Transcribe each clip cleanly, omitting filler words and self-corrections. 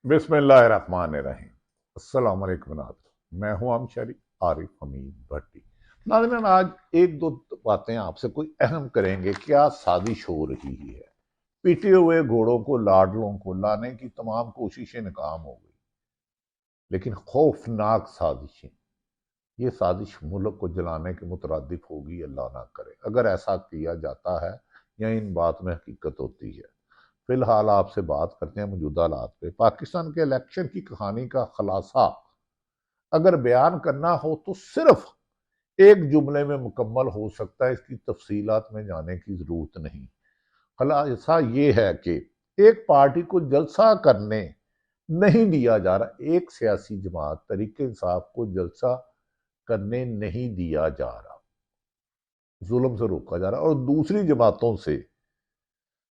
बिस्मिल्लाहिर्रहमानिर्रहीम। अस्सलाम वालेकुम नाज़रीन। मैं हूं अमशरी आरिफ हमीद भट्टी। नाज़रीन, आज एक दो बातें आपसे कोई अहम करेंगे। क्या साजिश हो रही है? पीटे हुए घोड़ों को लाडलों को लाने की तमाम कोशिशें नाकाम हो गई, लेकिन खौफनाक साजिशें। ये साजिश मुल्क को जलाने के मुतरादिफ होगी, अल्लाह ना करे। अगर ऐसा किया जाता है या इन बात में हकीकत होती है। फिलहाल आपसे बात करते हैं मौजूदा हालात पे। पाकिस्तान के इलेक्शन की कहानी का खुलासा अगर बयान करना हो तो सिर्फ एक जुमले में मुकम्मल हो सकता है। इसकी तफसीलात में जाने की जरूरत नहीं। खुलासा ये है कि एक पार्टी को जलसा करने नहीं दिया जा रहा। एक सियासी जमात तरीके इंसाफ को जलसा करने नहीं दिया जा रहा, जुल्म से रोका जा रहा। और दूसरी जमातों से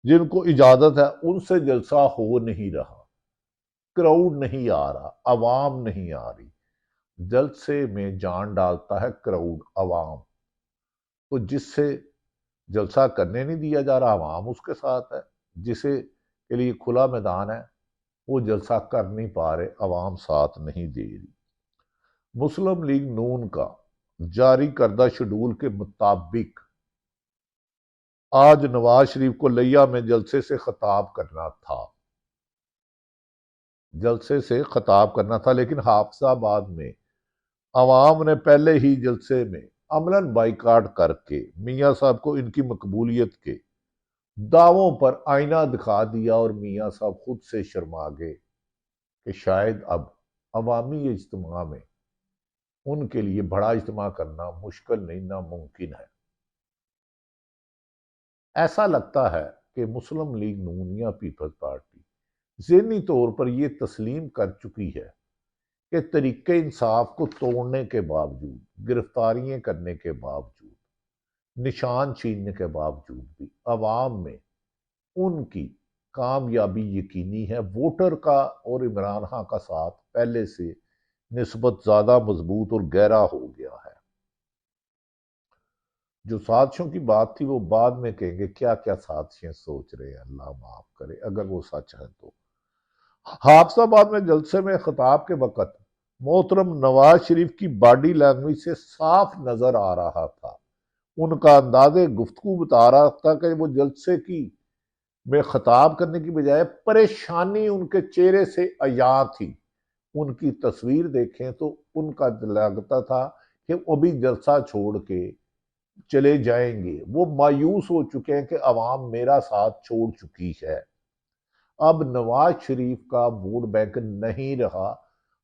जिनको इजाजत है उनसे जलसा हो नहीं रहा। क्राउड नहीं आ रहा, अवाम नहीं आ रही। जलसे में जान डालता है क्राउड, अवाम। तो जिससे जलसा करने नहीं दिया जा रहा, अवाम उसके साथ है। जिसे के लिए खुला मैदान है, वो जलसा कर नहीं पा रहे, अवाम साथ नहीं दे रही। मुस्लिम लीग नून का जारी करदा शेड्यूल के मुताबिक आज नवाज शरीफ को लिया में जलसे से खिताब करना था। जलसे से खिताब करना था, लेकिन हाफिजाबाद में अवाम ने पहले ही जलसे में अमलन बाइकाट करके मियाँ साहब को इनकी मकबूलियत के दावों पर आईना दिखा दिया। और मियाँ साहब खुद से शर्मा गए कि शायद अब अवामी इज्तिमा में उनके लिए बड़ा इज्तिमा करना मुश्किल नहीं, नामुमकिन है। ऐसा लगता है कि मुस्लिम लीग नून या पीपल्स पार्टी ज़हनी तौर पर यह तस्लीम कर चुकी है कि तरीके इंसाफ को तोड़ने के बावजूद, गिरफ्तारियां करने के बावजूद, निशान छीनने के बावजूद भी अवाम में उनकी कामयाबी यकीनी है। वोटर का और इमरान खान का साथ पहले से निस्बत ज्यादा मजबूत और गहरा हो गया है। जो साजिशों की बात थी वो बाद में कहेंगे। क्या क्या साजिशें सोच रहे हैं, अल्लाह माफ करे अगर वो सच है तो। हाफिजाबाद में जलसे में खिताब के वक्त मोहतरम नवाज शरीफ की बॉडी लैंग्वेज से साफ नजर आ रहा था, उनका अंदाजे गुफ्तगू बता रहा था कि वो जलसे की में खिताब करने की बजाय परेशानी उनके चेहरे से अया थी। उनकी तस्वीर देखें तो उनका लगता था कि वो भी जलसा छोड़ के चले जाएंगे। वो मायूस हो चुके हैं कि अवाम मेरा साथ छोड़ चुकी है। अब नवाज शरीफ का वोट बैंक नहीं रहा।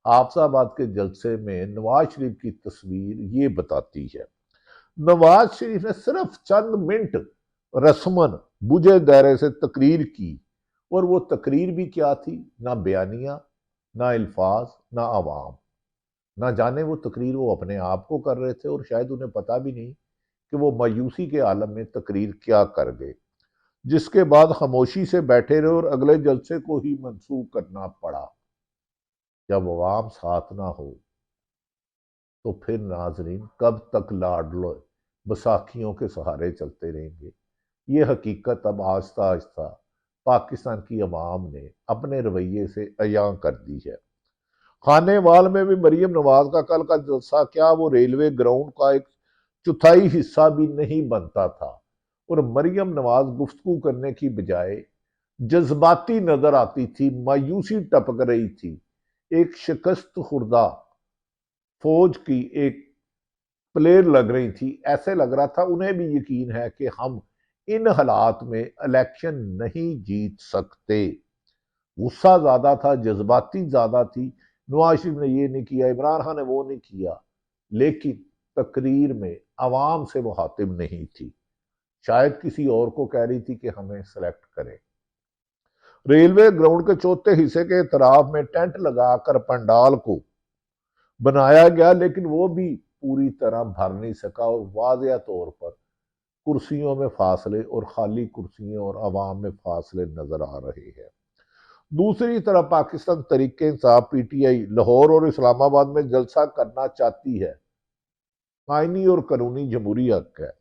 हाफिजाबाद के जलसे में नवाज शरीफ की तस्वीर ये बताती है। नवाज शरीफ ने सिर्फ चंद मिनट रस्मन बुझे दायरे से तकरीर की। और वो तकरीर भी क्या थी? ना बयानिया, ना अल्फाज, ना अवाम। ना जाने वो तकरीर वो अपने आप को कर रहे थे, और शायद उन्हें पता भी नहीं कि वो मायूसी के आलम में तकरीर क्या कर गए, जिसके बाद खामोशी से बैठे रहे और अगले जलसे को ही मंसूख करना पड़ा। जब अवाम साथ ना हो तो फिर नाजरीन कब तक लाडलो बसाखियों के सहारे चलते रहेंगे? ये हकीकत अब आहिस्ता आहिस्ता पाकिस्तान की अवाम ने अपने रवैये से अया कर दी है। खानेवाल में भी मरीम नवाज का कल का जलसा क्या वो रेलवे ग्राउंड का एक चौथाई हिस्सा भी नहीं बनता था। और मरियम नवाज गुफ्तगू करने की बजाय जज्बाती नजर आती थी, मायूसी टपक रही थी। एक शिकस्त खुर्दा फौज की एक प्लेयर लग रही थी। ऐसे लग रहा था उन्हें भी यकीन है कि हम इन हालात में इलेक्शन नहीं जीत सकते। गुस्सा ज्यादा था, जज्बाती ज्यादा थी। नवाज शरीफ ने ये नहीं किया, इमरान खान ने वो नहीं किया, लेकिन तकरीर में अवाम से मुखातिब नहीं थी। शायद किसी और को कह रही थी कि हमें सेलेक्ट करें। रेलवे ग्राउंड के चौथे हिस्से के इतराफ में टेंट लगाकर पंडाल को बनाया गया, लेकिन वो भी पूरी तरह भर नहीं सका। और वाज़ेह तौर पर कुर्सियों में फासले और खाली कुर्सियों और अवाम में फासले नजर आ रहे हैं। दूसरी तरफ पाकिस्तान तरीके इंसाफ पीटीआई लाहौर और इस्लामाबाद में जलसा करना चाहती है। आईनी और कानूनी जमहूरी हक है,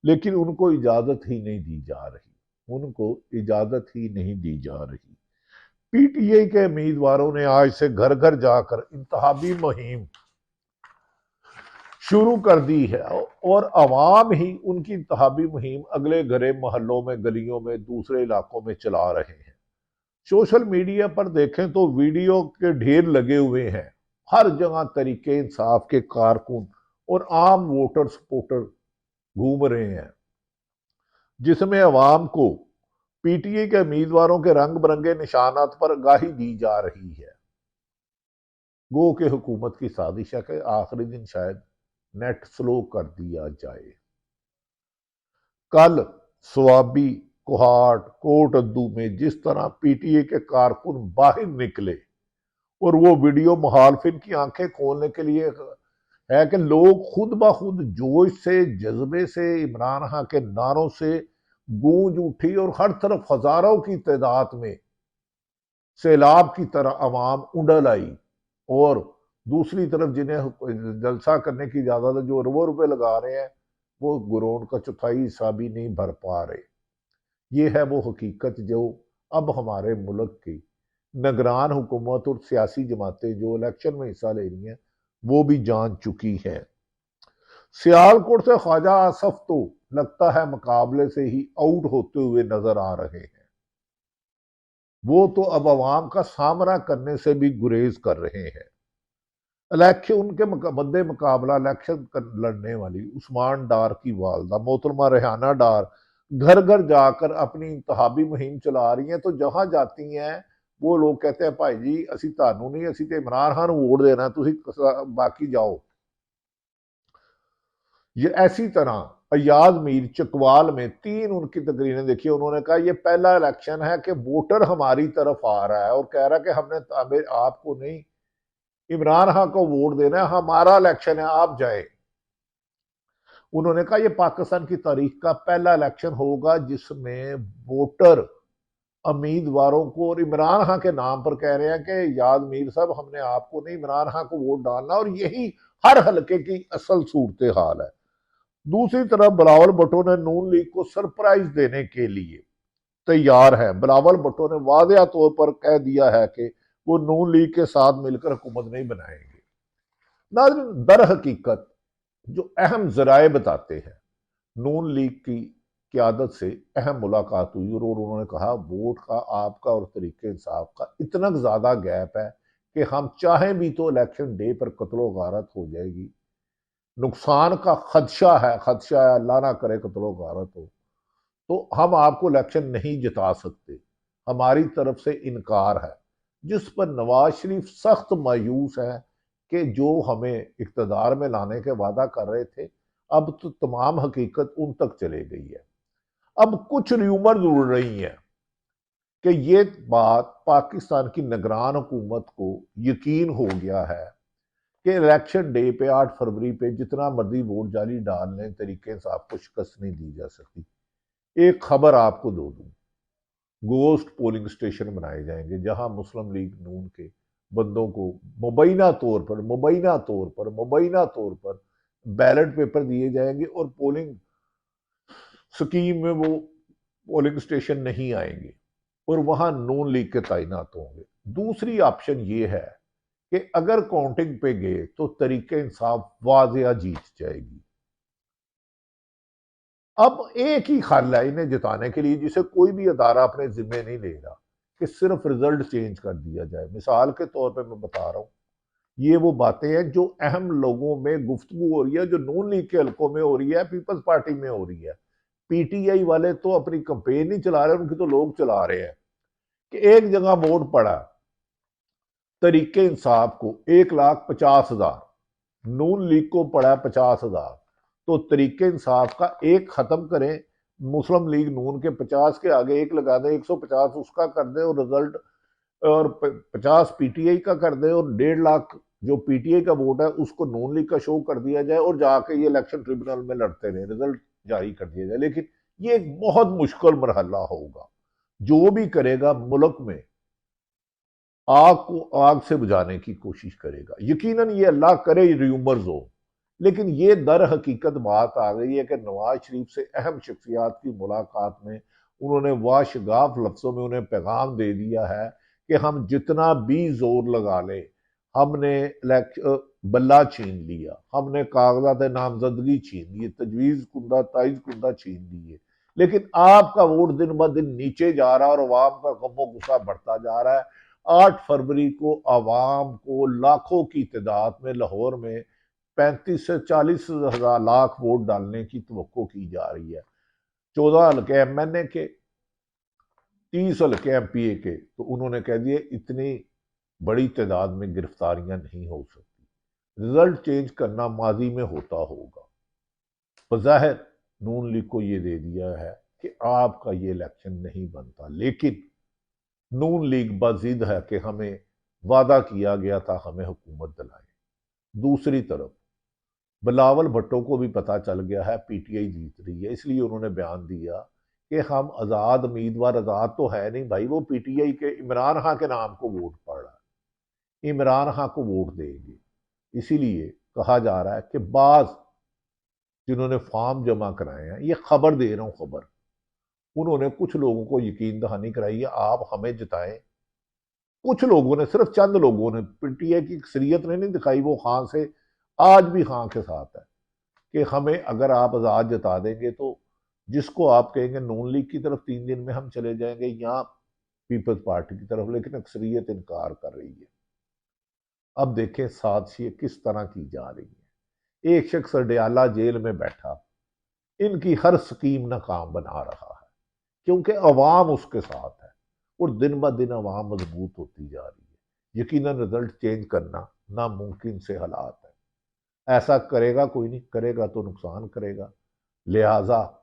लेकिन उनको इजाजत ही नहीं दी जा रही। उनको इजाजत ही नहीं दी जा रही। पीटीआई के उम्मीदवारों ने आज से घर घर जाकर इंतखाबी मुहिम शुरू कर दी है और अवाम ही उनकी इंतखाबी मुहिम अगले घरे मोहल्लों में, गलियों में, दूसरे इलाकों में चला रहे हैं। सोशल मीडिया पर देखें तो वीडियो के ढेर लगे हुए हैं। हर जगह तरीके इंसाफ के कारकुन और आम वोटर सपोर्टर घूम रहे हैं, जिसमें अवाम को पीटीआई के उम्मीदवारों के रंग बिरंगे निशानात पर आगाही दी जा रही है। गो के हुकूमत की साजिश है कि आखिरी दिन शायद नेट स्लो कर दिया जाए। कल स्वाबी, कोहाट, कोट अद्दू में जिस तरह पीटीए के कारकुन बाहर निकले और वो वीडियो मुखालफिन की आंखें खोलने के लिए है कि लोग खुद ब खुद जोश से, जज्बे से इमरान खान के नारों से गूंज उठी और हर तरफ हजारों की तादाद में सैलाब की तरह अवाम उड़ल आई। और दूसरी तरफ जिन्हें जलसा करने की इजाजत है, जो अरबों रुपए लगा रहे हैं, वो ग्राउंड का चौथाई हिस्सा भी नहीं भर पा रहे। ये है वो हकीकत जो अब हमारे मुल्क की निगरान हुकूमत और सियासी जमातें जो इलेक्शन में हिस्सा ले रही हैं वो भी जान चुकी हैं। सियालकोट से ख्वाजा आसफ तो लगता है मुकाबले से ही आउट होते हुए नजर आ रहे हैं। वो तो अब अवाम का सामना करने से भी गुरेज कर रहे हैं। इलेक्शन उनके मद्दे मुकाबला इलेक्शन लड़ने वाली उस्मान डार की वालदा मोहतरमा रेहाना डार घर घर जाकर अपनी इंतहाबी मुहिम चला रही हैं। तो जहां जाती हैं वो लोग कहते हैं भाई जी असी तानू नहीं, असी तो इमरान खान वोट देना, तुसी बाकी जाओ। ये ऐसी तरह अयाज मीर चकवाल में 3 उनकी तकरीरें देखी। उन्होंने कहा ये पहला इलेक्शन है कि वोटर हमारी तरफ आ रहा है और कह रहा है कि हमने आपको नहीं इमरान खान को वोट देना है, हमारा इलेक्शन है, आप जाए। उन्होंने कहा यह पाकिस्तान की तारीख का पहला इलेक्शन होगा जिसमें वोटर उम्मीदवारों को और इमरान खान के नाम पर कह रहे हैं कि याद मीर साहब हमने आपको नहीं इमरान खान को वोट डालना, और यही हर हलके की असल सूरत हाल है। दूसरी तरफ बिलावल भुट्टो ने नून लीग को सरप्राइज देने के लिए तैयार है। बिलावल भुट्टो ने वाज़ेह तौर पर कह दिया है कि वो नून लीग के साथ मिलकर हुकूमत नहीं बनाएंगे। नाज़रीन, दर हकीकत जो अहम जराए बताते हैं, नून लीग की क़यादत से अहम मुलाकात हुई और उन्होंने कहा वोट का आपका और तरीके इंसाफ का इतना ज़्यादा गैप है कि हम चाहें भी तो इलेक्शन डे पर कत्लो गारत हो जाएगी। नुकसान का खदशा है, अल्लाह ना करे कत्लो गारत हो, तो हम आपको इलेक्शन नहीं जिता सकते, हमारी तरफ से इनकार है। जिस पर नवाज शरीफ सख्त मायूस है कि जो हमें इक्तदार में लाने के वादा कर रहे थे अब तो तमाम हकीकत उन तक चले गई है। अब कुछ र्यूमर्स उड़ रही हैं कि ये बात पाकिस्तान की निगरान हुकूमत को यकीन हो गया है कि इलेक्शन डे पे 8 फरवरी पे जितना मर्जी वोट जाली डाल लें, तरीके से आपको शिकस्त नहीं दी जा सकती। एक खबर आपको दो दूं, गोस्ट पोलिंग स्टेशन बनाए जाएंगे जहां मुस्लिम लीग नून के बंदों को मुबैना तौर पर बैलेट पेपर दिए जाएंगे और पोलिंग स्कीम में वो पोलिंग स्टेशन नहीं आएंगे और वहां नून लीग के तैनात होंगे। दूसरी ऑप्शन ये है कि अगर काउंटिंग पे गए तो तरीके इंसाफ वाज़ेह जीत जाएगी। अब एक ही हल है इन्हें जिताने के लिए जिसे कोई भी अदारा अपने जिम्मे नहीं ले रहा कि सिर्फ रिजल्ट चेंज कर दिया जाए। मिसाल के तौर पे मैं बता रहा हूं, ये वो बातें हैं जो अहम लोगों में गुफ्तगू हो रही है, जो नून लीग के हलकों में हो रही है, पीपल्स पार्टी में हो रही है। पीटीआई वाले तो अपनी कंपेन नहीं चला रहे, उनकी तो लोग चला रहे हैं कि एक जगह वोट पड़ा तरीके इंसाफ को 1,50,000, नून लीग को पड़ा 50,000, तो तरीके इंसाफ का एक खत्म करें, मुस्लिम लीग नून के 50 के आगे एक लगा दें, 150 उसका कर दें और रिजल्ट और 50 पीटीआई का कर दें और 1.5 लाख जो पीटीआई का वोट है उसको नून लीग का शो कर दिया जाए और जाके ये इलेक्शन ट्रिब्यूनल में लड़ते रहे, रिजल्ट जारी कर दिया जाए। लेकिन ये एक बहुत मुश्किल मरहला होगा। जो भी करेगा मुल्क में आग को आग से बुझाने की कोशिश करेगा। यकीनन ये अल्लाह करे र्यूमर्स हो, लेकिन ये दर हकीकत बात आ गई है कि नवाज शरीफ से अहम शख्सियात की मुलाकात में उन्होंने वाशगाफ लफ्जों में उन्हें पैगाम दे दिया है कि हम जितना भी जोर लगा ले, हमने बल्ला छीन लिया, हमने कागजात नामजदगी छीन लिए, तजवीज़ कुंदा ताइज कुंदा छीन लिए, लेकिन आपका वोट दिन ब दिन नीचे जा रहा है और अवाम का गमो गुस्सा बढ़ता जा रहा है। 8 फरवरी को अवाम को लाखों की तादाद में लाहौर में 35 से 40 हजार लाख वोट डालने की तवक्को की जा रही है। 14 हल्के MNA के, 30 हल्के MPA के, तो उन्होंने कह दिए इतनी बड़ी तादाद में गिरफ्तारियां नहीं हो सकती, रिजल्ट चेंज करना माजी में होता होगा। बज़ाहिर नून लीग को ये दे दिया है कि आपका ये इलेक्शन नहीं बनता, लेकिन नून लीग बजिद है कि हमें वादा किया गया था हमें हुकूमत दिलाए। दूसरी तरफ बिलावल भुट्टो को भी पता चल गया है PTI जीत रही है, इसलिए उन्होंने बयान दिया कि हम आज़ाद उम्मीदवार, आज़ाद तो है नहीं भाई, वो PTI के इमरान खां के नाम को वोट पड़ रहा है, इमरान खां को वोट देंगे। इसीलिए कहा जा रहा है कि बाज जिन्होंने फॉर्म जमा कराए हैं, ये खबर दे रहा हूं खबर, उन्होंने कुछ लोगों को यकीन दहानी कराई है आप हमें जिताएं। कुछ लोगों ने, सिर्फ चंद लोगों ने, PTI की अक्सरियत ने नहीं दिखाई, वो खां से आज भी खां के साथ है कि हमें अगर आप आज़ाद जता देंगे तो जिसको आप कहेंगे नून लीग की तरफ 3 दिन में हम चले जाएंगे या पीपल्स पार्टी की तरफ, लेकिन अक्सरियत इनकार कर रही है। अब देखें साजिशें किस तरह की जा रही है। एक शख्स अडयाला जेल में बैठा इनकी हर स्कीम नाकाम बना रहा है, क्योंकि अवाम उसके साथ है और दिन ब दिन अवाम मजबूत होती जा रही है। यकीनन रिजल्ट चेंज करना नामुमकिन से हालात है, ऐसा करेगा कोई नहीं, करेगा तो नुकसान करेगा। लिहाजा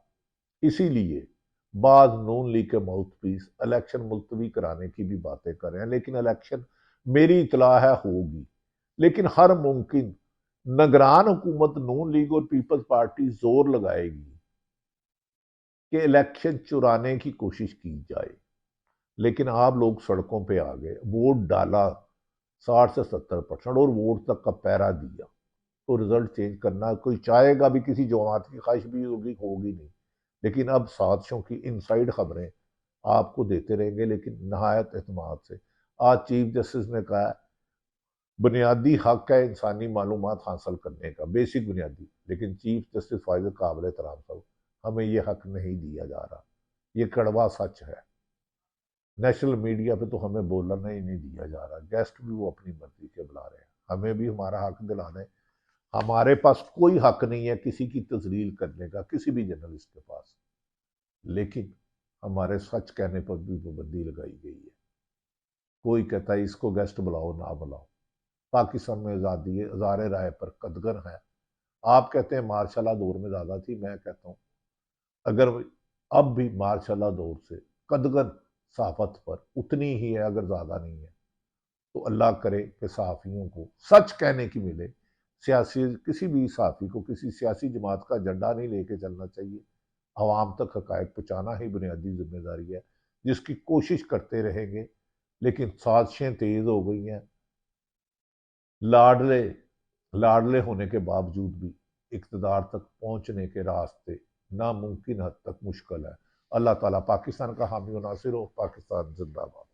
इसीलिए बाद नून लीग के माउथपीस इलेक्शन मुलतवी कराने की भी बातें कर रहे हैं, लेकिन इलेक्शन मेरी इतला है होगी, लेकिन हर मुमकिन निगरान हुकूमत नून लीग और पीपल्स पार्टी जोर लगाएगी कि इलेक्शन चुराने की कोशिश की जाए। लेकिन आप लोग सड़कों पे आ गए, वोट डाला 60 से 70% और वोट तक का पैरा दिया, तो रिजल्ट चेंज करना कोई चाहेगा भी, किसी जमात की ख्वाहिश भी होगी, होगी नहीं। लेकिन अब साजिशों की इनसाइड खबरें आपको देते रहेंगे, लेकिन नहायत एतमाद से। आज चीफ जस्टिस ने कहा है बुनियादी हक है इंसानी मालूमात हासिल करने का, बेसिक बुनियादी, लेकिन चीफ जस्टिस फाइजल काबिल एहतराम साहब, हमें यह हक नहीं दिया जा रहा। ये कड़वा सच है। नेशनल मीडिया पे तो हमें बोलना ही नहीं दिया जा रहा, गेस्ट भी वो अपनी मर्जी के बुला रहे हैं, हमें भी हमारा हक दिला दें। हमारे पास कोई हक नहीं है किसी की तजलील करने का, किसी भी जर्नलिस्ट के पास, लेकिन हमारे सच कहने पर भी पाबंदी लगाई गई है। कोई कहता है इसको गेस्ट बुलाओ ना बुलाओ, पाकिस्तान में आज़ादी है, हज़ारे राय पर कदगन है। आप कहते हैं मार्शल दौर में ज़्यादा थी, मैं कहता हूँ अगर अब भी मार्शल दौर से कदगन सहाफत पर उतनी ही है, अगर ज़्यादा नहीं है, तो अल्लाह करे कि सहाफ़ियों को सच कहने की मिले। सियासी किसी भी सहाफ़ी को किसी सियासी जमात का एजेंडा नहीं लेके चलना चाहिए, अवाम तक हकायक पहुँचाना ही बुनियादी जिम्मेदारी है, जिसकी कोशिश करते रहेंगे। लेकिन साजिशें तेज़ हो गई हैं, लाडले लाडले होने के बावजूद भी इक़्तिदार तक पहुँचने के रास्ते नामुमकिन हद तक मुश्किल है। अल्लाह ताला पाकिस्तान का हामी व नासिर हो। पाकिस्तान जिंदाबाद।